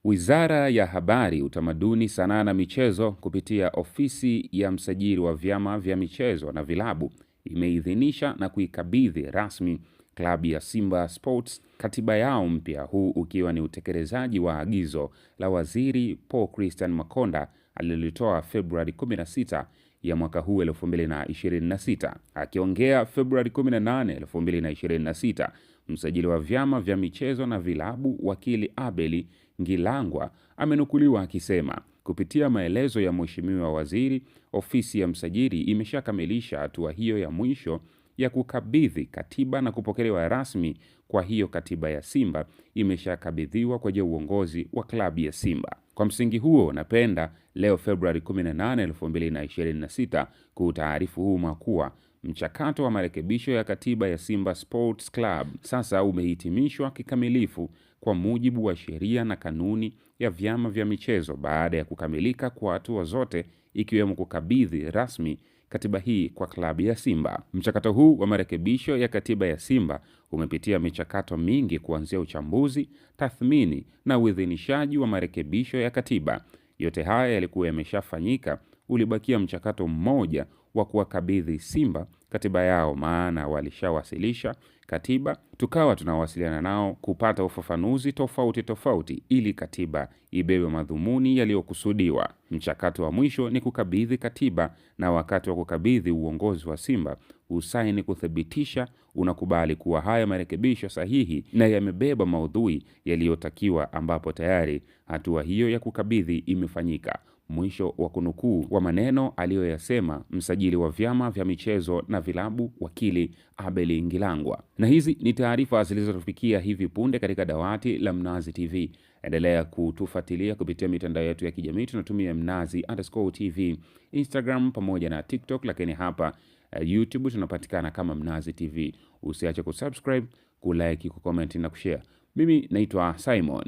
Wizara ya Habari, Utamaduni, Sanaa na Michezo kupitia ofisi ya msajili wa vyama vya michezo na vilabu imeidhinisha na kuikabidhi rasmi klabu ya Simba Sports katiba yao mpya, huu ukiwa ni utekelezaji wa agizo la Waziri Paul Christian Makonda alilitoa Februari 16 ya mwaka huu 2026. Akiongea Februari 18, 2026, msajili wa vyama vya michezo na vilabu wakili Abeli Ngilangwa amenukuliwa akisema kupitia maelezo ya Mheshimiwa Waziri, ofisi ya msajili imeshakamilisha hatua hiyo ya mwisho ya kukabidhi katiba na kupokelewa rasmi. Kwa hiyo katiba ya Simba imeshakabidhiwa kwa uongozi wa klabu ya Simba. Kwa msingi huo, napenda leo Februari 18, 2026 kuutaarifu umma kuwa mchakato wa marekebisho ya katiba ya Simba Sports Club sasa umehitimishwa kikamilifu kwa mujibu wa sheria na kanuni ya vyama vya michezo baada ya kukamilika kwa hatua zote, ikiwemo kukabidhi rasmi katiba hii kwa klabu ya Simba. Mchakato huu wa marekebisho ya katiba ya Simba umepitia michakato mingi kuanzia uchambuzi, tathmini na uidhinishaji wa marekebisho ya katiba. Yote haya yalikuwa yameshafanyika, ulibakia mchakato mmoja wa kuwakabidhi Simba katiba yao, maana walishawasilisha katiba, tukawa tunawasiliana nao kupata ufafanuzi tofauti ili katiba ibebe madhumuni yaliyokusudiwa. Mchakato wa mwisho ni kukabidhi katiba, na wakati wa kukabidhi uongozi wa Simba usaini kuthibitisha unakubali kuwa haya marekebisho sahihi na yamebeba maudhui yaliyotakiwa, ambapo tayari hatua hiyo ya kukabidhi imefanyika. Mwisho wa kunukuu wa maneno aliyoyasema msajili wa vyama vya michezo na vilabu wakili Abeli Ngilangwa. Na hizi ni taarifa zilizotufikia hivi punde katika dawati la Mnazi TV. Endelea kutufuatilia kupitia mitandao yetu ya kijamii, tunatumia Mnazi_TV, Instagram pamoja na TikTok, lakini hapa YouTube tunapatikana kama Mnazi TV. Usiache kusubscribe, kulike, kucomment na kushare. Mimi naitwa Simon.